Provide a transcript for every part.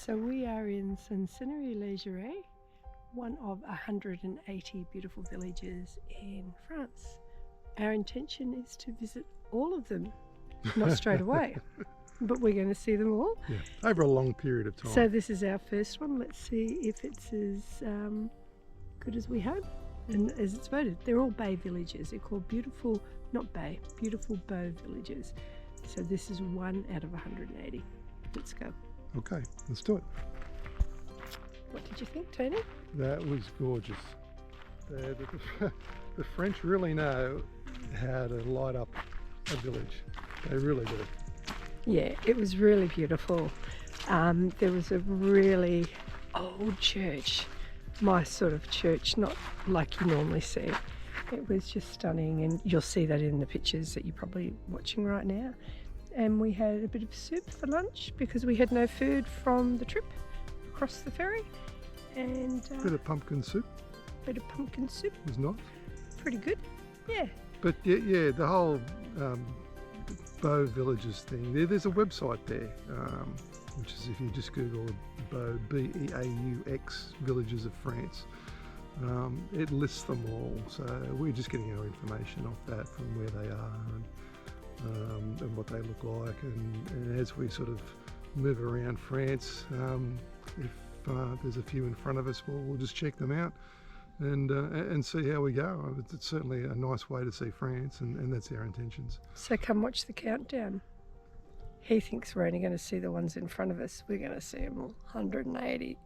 So we are in Saint-Cyr-Leger, one of 180 beautiful villages in France. Our intention is to visit all of them, not straight away, but we're going to see them all. Yeah, over a long period of time. So this is our first one. Let's see if it's as good as we hope and as it's voted. They're all bay villages. They're called beautiful, not bay, beautiful Beaux Villages. So this is one out of 180. Let's go. Okay, let's do it. What did you think, Tony? That was gorgeous. The French really know how to light up a village. They really do. Yeah, it was really beautiful. There was a really old church, my sort of church, not like you normally see. It was just stunning, and you'll see that in the pictures that you're probably watching right now. And we had a bit of soup for lunch because we had no food from the trip across the ferry. And Bit of pumpkin soup. Bit of pumpkin soup. Was nice. Pretty good, yeah. But yeah, the whole Beaux Villages thing, there's a website there, which is, if you just Google Beaux, B-E-A-U-X, Villages of France, it lists them all. So we're just getting our information off that from where they are and what they look like. And as we sort of move around France, if there's a few in front of us, we'll just check them out and see how we go. It's certainly a nice way to see France, and that's our intentions. So come watch the countdown. He thinks we're only going to see the ones in front of us. We're going to see them all, 180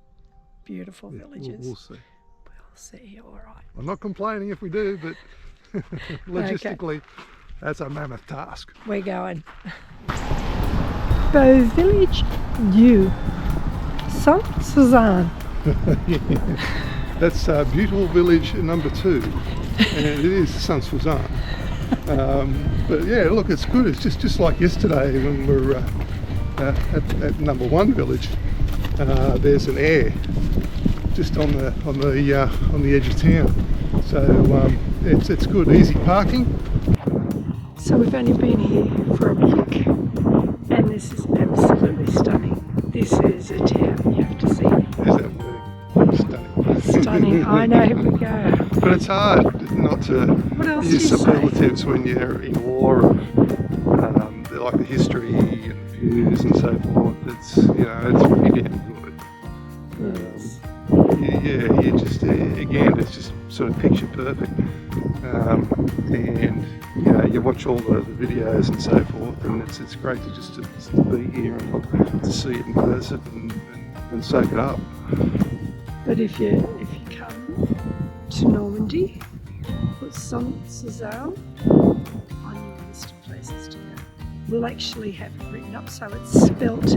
beautiful villages. We'll see. We'll see, all right. I'm not complaining if we do, but logistically, that's a mammoth task. We're going. Beaux Village du Saint-Suzanne. That's beautiful village number 2, and it is Saint-Suzanne. But yeah, look, it's good. It's just like yesterday when we were at number 1 village. There's an air just on the edge of town, so it's good, easy parking. So we've only been here for a week, and this is absolutely stunning. This is a town you have to see. Is that word? Stunning. Stunning. I know, here we go. But it's hard not to use superlatives when you're in awe of like the history and views and so forth. It's it's really good. Yes. Yeah, you just again, it's just sort of picture perfect. And you watch all the videos and so forth, and it's great to just to be here and to see it in person and soak it up. But if you come to Normandy, put Saint-Suzanne on your list of places to go. We'll actually have it written up, so it's spelt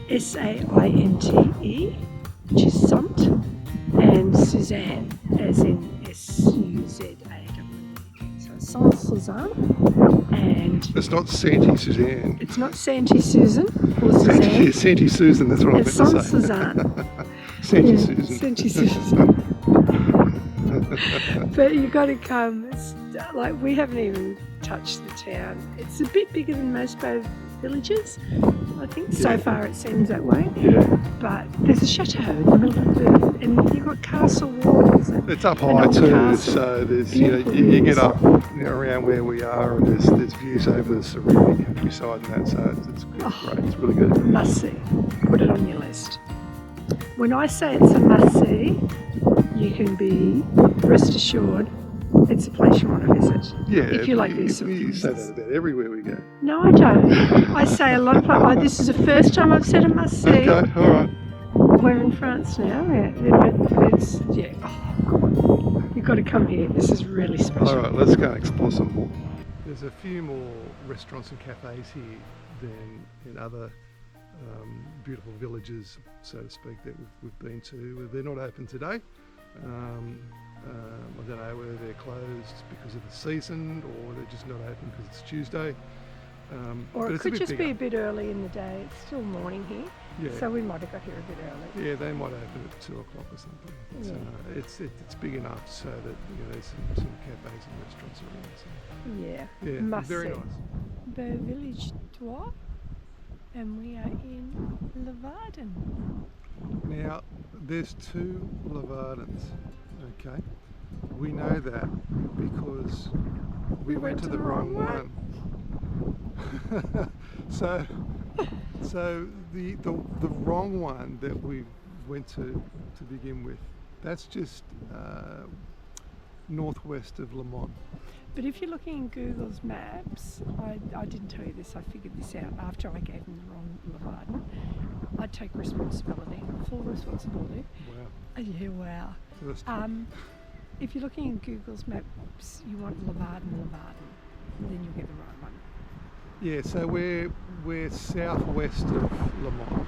S-A-I-N-T-E, which is Sant, and Suzanne, as in S-U-Z-A-N-N-E. So Saint-Suzanne, and it's not Santi Suzanne. it's not Santi Susan or Suzanne. Santi Susan, that's what I meant It's to say. Saint-Suzanne. Santi Susan. Santi Susan. But you've got to come. It's like, we haven't even touched the town. It's a bit bigger than most Beaux villages, I think. Yeah. So far it seems that way. Yeah. But there's a chateau in the middle of the, and you've got castle walls. It's up high too, so there's you get up around where we are, and there's views over the surrounding countryside and that. So it's good. Great. It's really good. Must see. Put it on your list. When I say it's a must see, you can be rest assured it's a place you want to visit. Yeah, if you like these sort of you things. say that about everywhere we go. No, I don't. I say a lot of places. This is the first time I've said a must see. Okay, all right. We're in France now. It's Oh, God. You've got to come here. This is really special. All right, let's go and explore some more. There's a few more restaurants and cafes here than in other beautiful villages, so to speak, that we've been to. They're not open today. I don't know whether they're closed because of the season, or they're just not open because it's Tuesday. Or but it could just be a bit early in the day. It's still morning here, so we might have got here a bit early. Yeah, they might open at 2 o'clock or something. But, it's big enough so that there's some cafes and restaurants around. So. Yeah, must very see. nice. Beaux Village 3, and we are in Leeuwarden. Now, there's two Levardens, okay? We know that because we went to the wrong one. so the wrong one that we went to begin with, that's just northwest of Le Mans. But if you're looking in Google's maps, I didn't tell you this, I figured this out after I gave them the wrong Levarden. I take responsibility, full responsibility. Wow. Yeah, wow. First If you're looking in Google's maps, you want Levarden, then you'll get the right one. Yeah, so we're southwest of Le Mans.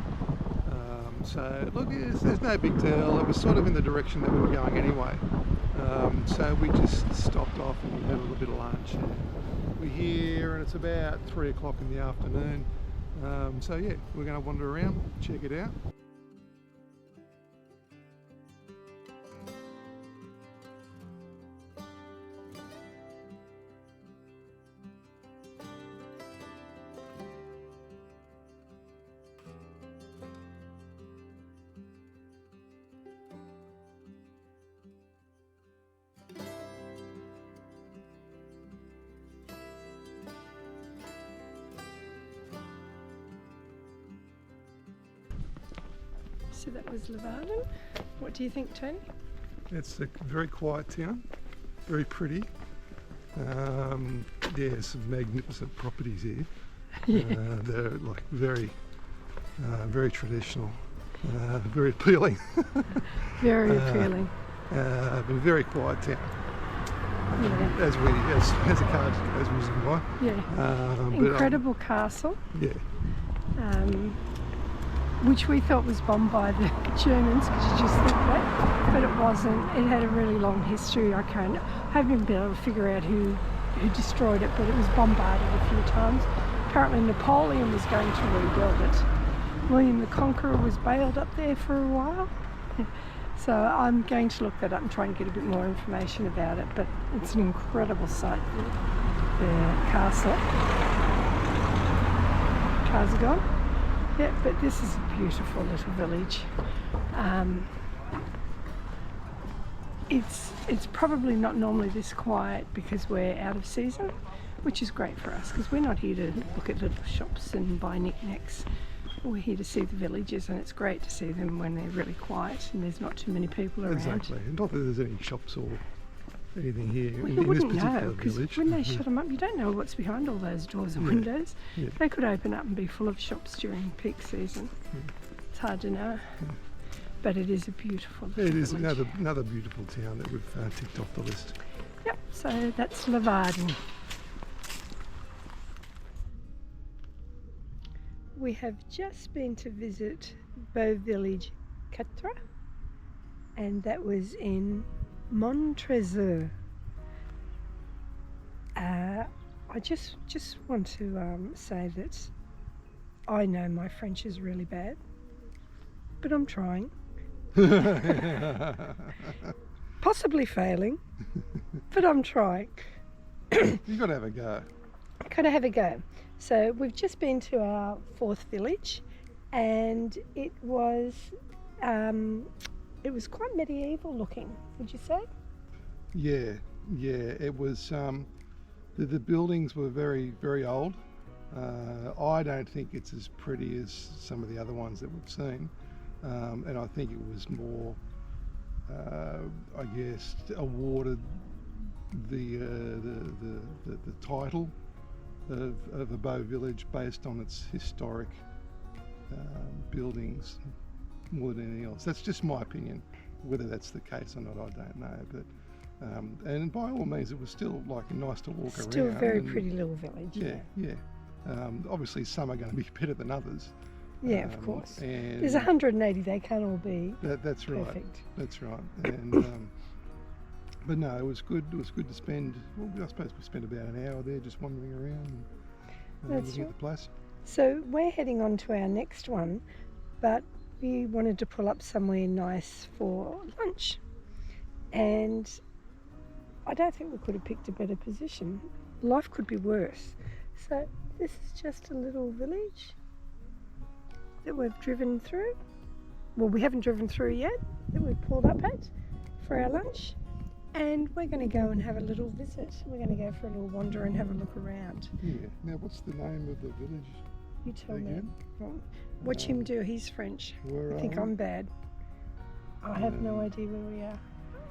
So look, there's no big deal. It was sort of in the direction that we were going anyway. So we just stopped off and we had a little bit of lunch. We're here and it's about 3 o'clock in the afternoon. So yeah, we're going to wander around, check it out. So that was Levarden. What do you think, Tony? It's a very quiet town, very pretty. Yeah, some magnificent properties here. Yeah. They're like very traditional, very appealing. Very appealing. But a very quiet town. Yeah. As a car goes whizzing by. Yeah. Incredible castle. Yeah. Which we thought was bombed by the Germans, because you just think that, but it wasn't. It had a really long history. I haven't been able to figure out who destroyed it, but it was bombarded a few times. Apparently Napoleon was going to rebuild it. William the Conqueror was bailed up there for a while. So I'm going to look that up and try and get a bit more information about it, but it's an incredible site, the castle. Cars are gone. Yeah, but this is a beautiful little village. It's probably not normally this quiet because we're out of season, which is great for us because we're not here to look at little shops and buy knickknacks. We're here to see the villages, and it's great to see them when they're really quiet and there's not too many people around. Exactly. Not that there's any shops or anything here well, in this particular know, village. When they shut them up, you don't know what's behind all those doors and windows. Yeah. They could open up and be full of shops during peak season. It's hard to know. But it is a beautiful It is village. another beautiful town that we've ticked off the list. Yep, so that's Levarden. We have just been to visit Beaux Village 4, and that was in Montrezeux. I just want to say that I know my French is really bad, but I'm trying. Possibly failing, but I'm trying. You've got to have a go. Gotta have a go. So we've just been to our 4th village, and it was quite medieval looking, would you say? Yeah, it was. The buildings were very, very old. I don't think it's as pretty as some of the other ones that we've seen, and I think it was more, I guess, awarded the title of a Beaux Village based on its historic buildings more than anything else. That's just my opinion. Whether that's the case or not, I don't know. But and by all means, it was still like nice to walk around. Still a very pretty little village. Yeah. Obviously, some are going to be better than others. Yeah, of course. And there's 180. They can't all be that's right. perfect. That's right. And but no, it was good. It was good to spend. Well, I suppose we spent about an hour there just wandering around and looking at the place. So we're heading on to our next one, but we wanted to pull up somewhere nice for lunch, and I don't think we could have picked a better position. Life could be worse. So this is just a little village that we've driven through. well, we haven't driven through yet, that we've pulled up at for our lunch. And we're going to go and have a little visit. We're going to go for a little wander and have a look around. Yeah. Now, what's the name of the village? You tell me. Again? Well, watch him do. He's French. Where I are think we? I'm bad. I have no idea where we are.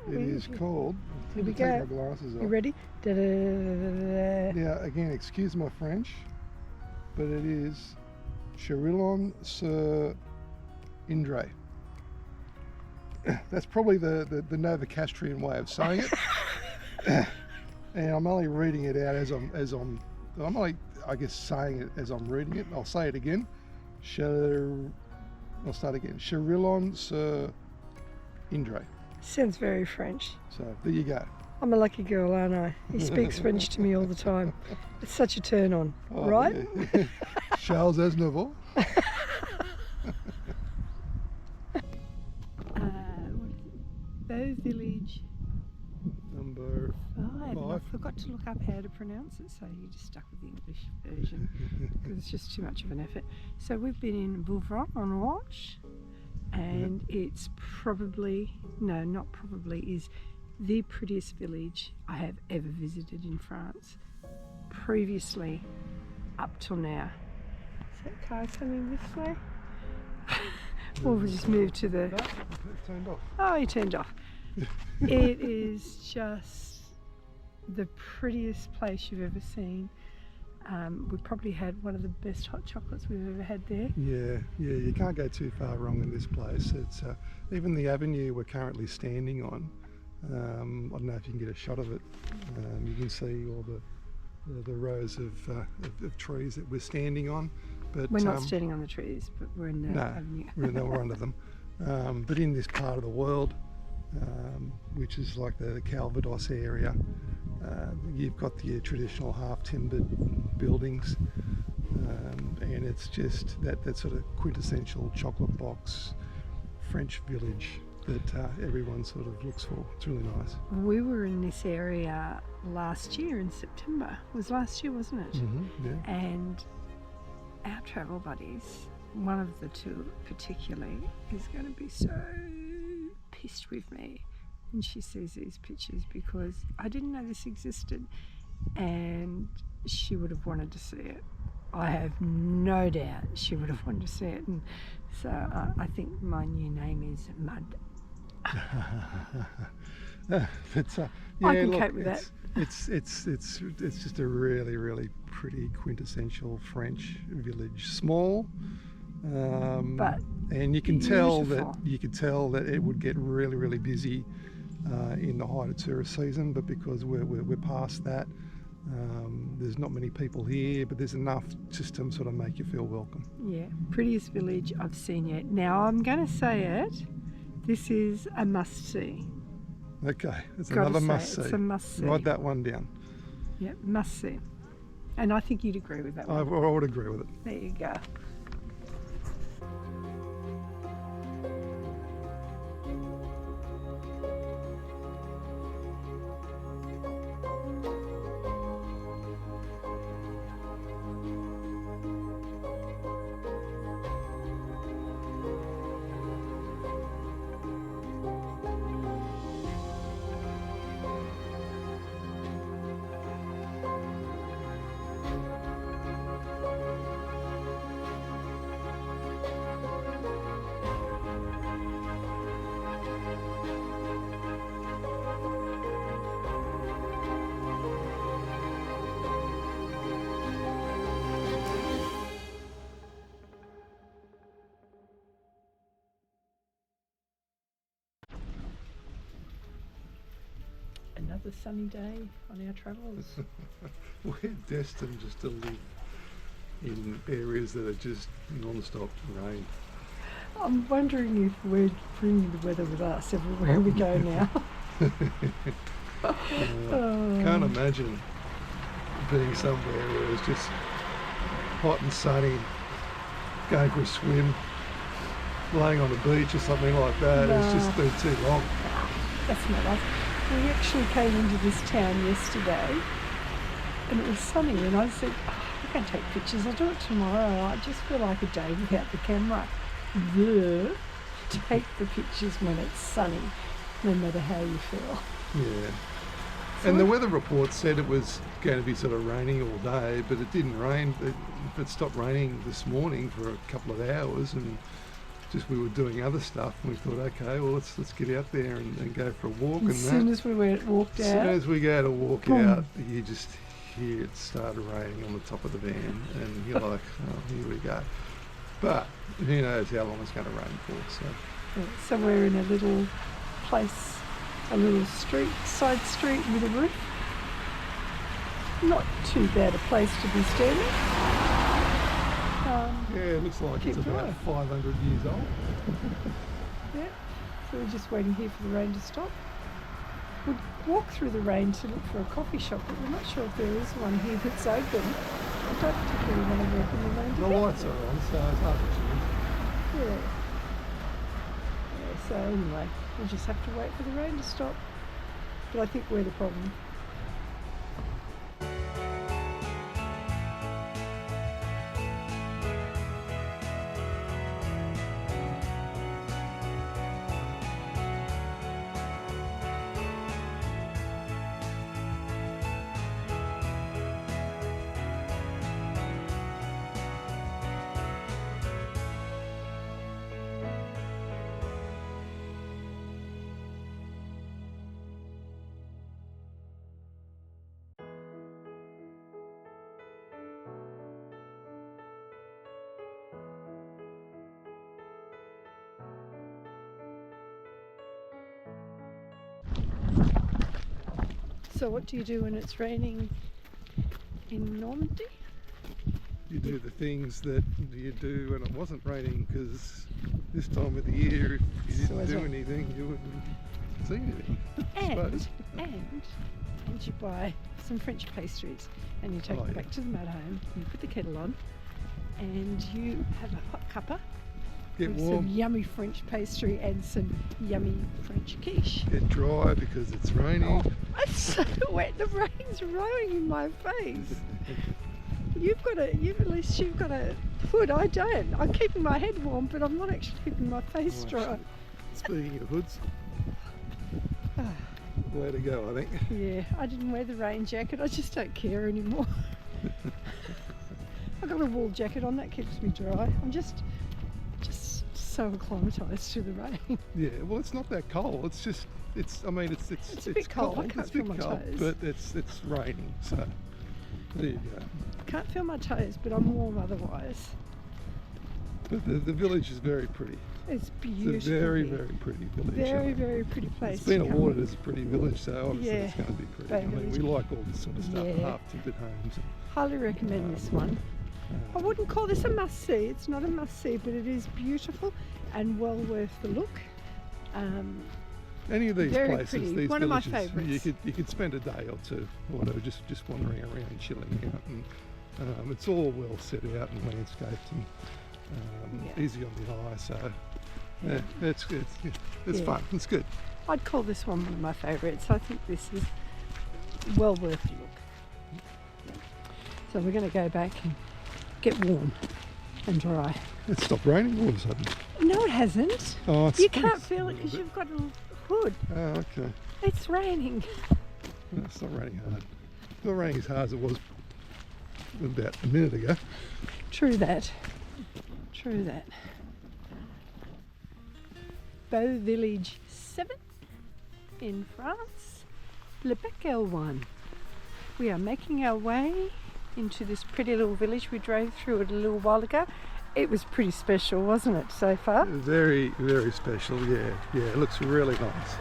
It is called. Here we Take go. my glasses off. You ready? Da-da-da-da-da. Now, again, excuse my French, but it is Chirillon-sur-Indre. That's probably the Novocastrian way of saying it. And I'm only reading it out I'm only, I guess, saying it as I'm reading it. I'll say it again. I'll start again. Chirillon-sur-Indre. Sounds very French. So there you go. I'm a lucky girl, aren't I? He speaks French to me all the time. It's such a turn on, Oh, right? yeah. Charles Aznavour. Beaux Village Number 5. I 5. forgot to look up how to pronounce it, so you just stuck with the English version because it's just too much of an effort. So we've been in Vauvron-en-Roche, and it's probably, no, not probably, is the prettiest village I have ever visited in France. Previously, up till now. Is that car coming this way? Or we'll just move to the... No, it turned off. Oh, he turned off. It is just the prettiest place you've ever seen. We probably had one of the best hot chocolates we've ever had there. Yeah, you can't go too far wrong in this place. It's even the avenue we're currently standing on. I don't know if you can get a shot of it. You can see all the rows of trees that we're standing on. But We're not standing on the trees, but we're in the avenue. we're under them. But in this part of the world, which is like the Calvados area, you've got the traditional half-timbered buildings, and it's just that sort of quintessential chocolate box French village that everyone sort of looks for. It's really nice. We were in this area last year in September. It was last year, wasn't it? Mm-hmm, yeah. And our travel buddies, one of the two particularly, is going to be so pissed with me when she sees these pictures because I didn't know this existed and she would have wanted to see it. I have no doubt she would have wanted to see it, and so I think my new name is Mud. But, yeah, I can look, cope with that. It's just a really, really pretty quintessential French village. Small, But and you can tell beautiful. that it would get really, really busy in the height of tourist season. But because we're past that, there's not many people here, but there's enough just to sort of make you feel welcome. Yeah, prettiest village I've seen yet. Now I'm going to say it. This is a must-see. Okay, it's Gotta another say, must-see. it's a must-see. Write that one down. Yeah, must-see. And I think you'd agree with that I one. would agree with it. There you go. Another sunny day on our travels. We're destined just to live in areas that are just non-stop rain. I'm wondering if we're bringing the weather with us everywhere we go now. Can't imagine being somewhere where it's just hot and sunny, going for a swim, laying on the beach or something like that. No. It's just been too long. That's not us. We actually came into this town yesterday and it was sunny and I said, I can take pictures, I'll do it tomorrow. I just feel like a day without the camera. Yeah. take the pictures when it's sunny, no matter how you feel. Yeah. So And the weather report said it was going to be sort of raining all day, but it didn't rain. It stopped raining this morning for a couple of hours, and just we were doing other stuff, and we thought, okay, well let's get out there and go for a walk. as soon as we walked As soon out, as we go to walk boom. out, you just hear it started raining on the top of the van, and you're like, oh, here we go. But who knows how long it's going to rain for? So we're in a little place, a little street, side street with a roof. Not too bad a place to be standing. Yeah, it looks like it's keep about dry. 500 years old. Yeah, so we're just waiting here for the rain to stop. We'd walk through the rain to look for a coffee shop, but we're not sure if there is one here that's open. I don't particularly want to walk in the rain. The lights are on, so it's hard to choose. Yeah. So anyway, we'll just have to wait for the rain to stop. But I think we're the problem. So what do you do when it's raining in Normandy? You do the things that you do when it wasn't raining, because this time of the year, if you didn't do anything, you wouldn't see anything. And you buy some French pastries and you take them back to the motorhome, you put the kettle on and you have a hot cuppa Get with warm, some yummy French pastry and some yummy French quiche. get dry because it's raining. Oh, it's so wet, the rain's rowing in my face. At least you've got a hood, I don't. I'm keeping my head warm, but I'm not actually keeping my face dry. Speaking of hoods, way to go, I think. Yeah, I didn't wear the rain jacket, I just don't care anymore. I've got a wool jacket on, that keeps me dry. I'm just so acclimatised to the rain. Yeah, well, it's not that cold. It's a bit cold. I can't feel my toes. But it's raining, so there you go. I can't feel my toes, but I'm warm otherwise. But the village is very pretty. It's beautiful. It's a very, very pretty village. Very, very pretty place. It's been to come. awarded as a pretty village, so obviously Yeah, it's going to be pretty. Beaux I mean, we Villages. like all this sort of stuff, Yeah. half-tinted homes. Highly recommend this one. I wouldn't call this a must-see. It's not a must-see, but it is beautiful and well worth the look. Any of these Very places, pretty. these One of my villages, favourites. you could spend a day or two, or whatever, just wandering around and chilling out, and it's all well set out and landscaped and easy on the eye. So yeah, it's good. It's fun. It's good. I'd call this one of my favourites. I think this is well worth a look. So we're going to go back and get warm and dry. It stopped raining all of a sudden. No, it hasn't. Oh, it's You can't feel it because you've got a hood. Oh, okay. It's raining. No, it's not raining hard. It's not raining as hard as it was about a minute ago. True that. True that. Beaux Village 7 in France, Le Becquerel 1. We are making our way into this pretty little village. We drove through it a little while ago. It was pretty special, wasn't it, so far? Very, very special. Yeah, it looks really nice.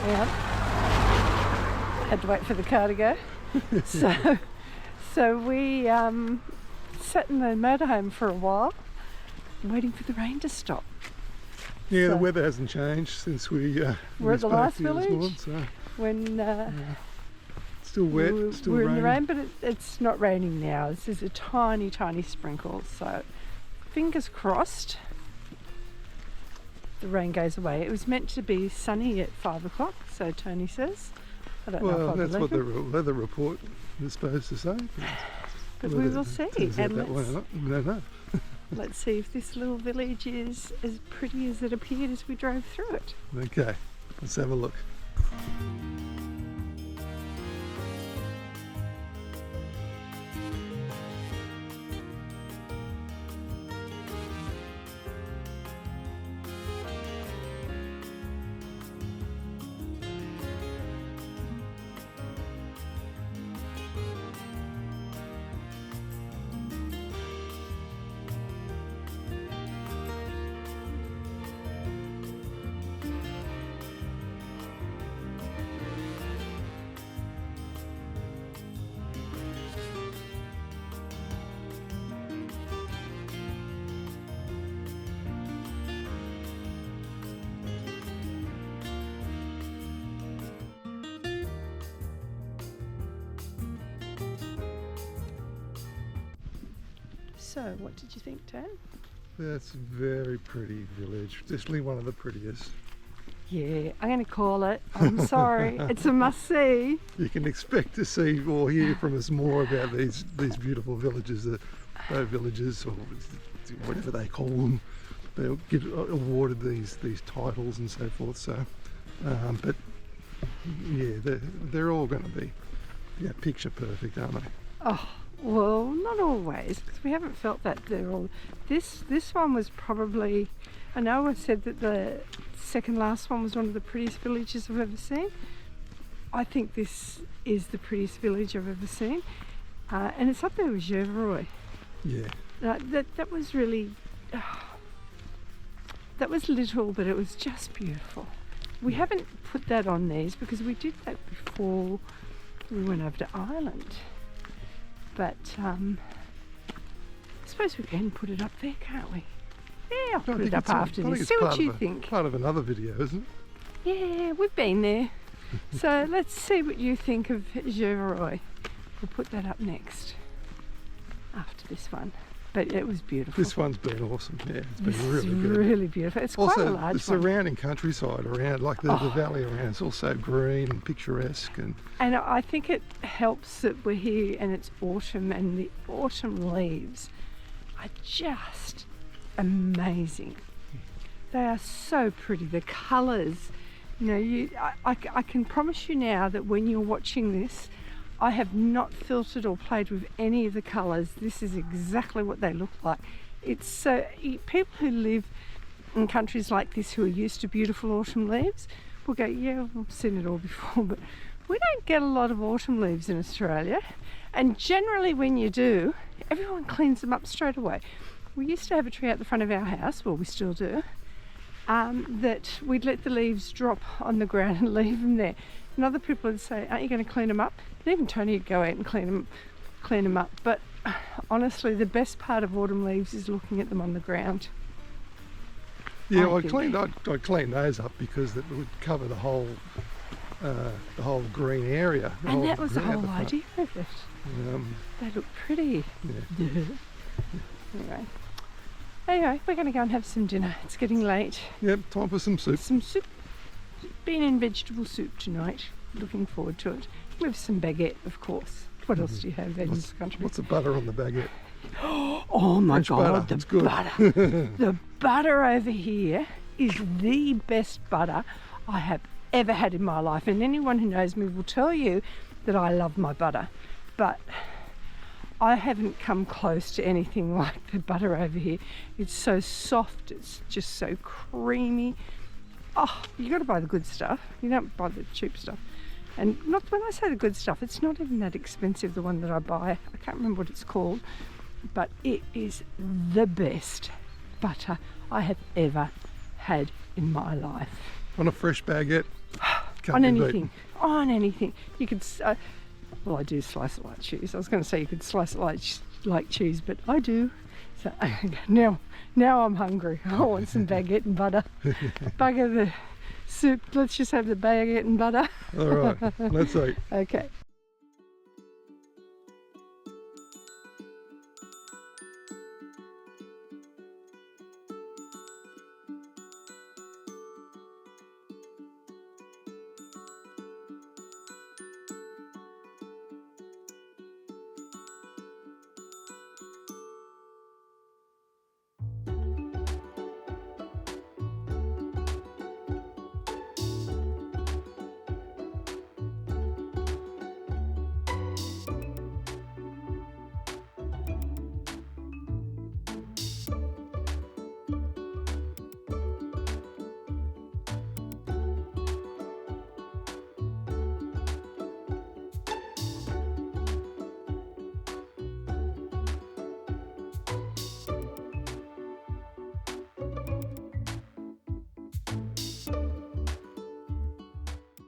Yeah. Had to wait for the car to go. So we sat in the motorhome for a while, waiting for the rain to stop. Yeah, So- the weather hasn't changed since we We're at the spoke last to you this village? morning, so When still wet, still we're in raining. the rain, but it's not raining now. This is a tiny, tiny sprinkle. So fingers crossed the rain goes away. It was meant to be sunny at 5 o'clock, so Tony says. I don't know Well, if I that's what believe the him, weather report is supposed to say. but Whether we will it see. turns out And that way or let's, not, we don't know. Let's see if this little village is as pretty as it appeared as we drove through it. Okay, let's have a look. So, what did you think, Dan? That's a very pretty village, definitely one of the prettiest. Yeah, I'm going to call it. I'm sorry, it's a must-see. You can expect to see or hear from us more about these beautiful villages, the Beaux Villages, or whatever they call them. They'll get awarded these titles and so forth. So, but yeah, they're all going to be picture perfect, aren't they? Oh, well, not always, because we haven't felt that they're all. This one was probably. I know I said that the second last one was one of the prettiest villages I've ever seen. I think this is the prettiest village I've ever seen, and it's up there with Gerveroy. Yeah. That was really. That was little, but it was just beautiful. We haven't put that on these because we did that before we went over to Ireland. But I suppose we can put it up there, can't we? Yeah, I'll put it up after this. See what you think. Part of another video, isn't it? Yeah, we've been there. So let's see what you think of Gerveroy. We'll put that up next after this one. But it was beautiful. This one's been awesome. Yeah, it's been This really is good. really beautiful. It's Also, quite a large the surrounding countryside around, like the valley around, it's also green and picturesque. And I think it helps that we're here and it's autumn, and the autumn leaves are just amazing. They are so pretty. The colours, you know, I can promise you now that when you're watching this, I have not filtered or played with any of the colours. This is exactly what they look like. It's so people who live in countries like this who are used to beautiful autumn leaves will go, yeah, we've seen it all before, but we don't get a lot of autumn leaves in Australia. And generally when you do, everyone cleans them up straight away. We used to have a tree out the front of our house, well we still do, that we'd let the leaves drop on the ground and leave them there. And other people would say, aren't you going to clean them up? And even Tony would go out and clean them up. But honestly, the best part of autumn leaves is looking at them on the ground. Yeah, I'd clean those up because that would cover the whole green area. And that was the whole idea of it. They look pretty. Yeah. Anyway, we're going to go and have some dinner. It's getting late. Yep, time for some soup. Some soup. Bean and vegetable soup tonight. Looking forward to it. With some baguette, of course. What else do you have in this country? What's the butter on the baguette? Oh my French God, butter. the butter. The butter over here is the best butter I have ever had in my life. And anyone who knows me will tell you that I love my butter. But I haven't come close to anything like the butter over here. It's so soft, it's just so creamy. Oh, you got to buy the good stuff. You don't buy the cheap stuff. And not when I say the good stuff, it's not even that expensive, the one that I buy. I can't remember what it's called, but it is the best butter I have ever had in my life. On a fresh baguette? On anything. On anything. You could, well, I do slice it like cheese. I was going to say you could slice it like cheese, but I do. So now I'm hungry. I want some baguette and butter. Bugger the soup. Let's just have the baguette and butter. All right, let's eat. Okay.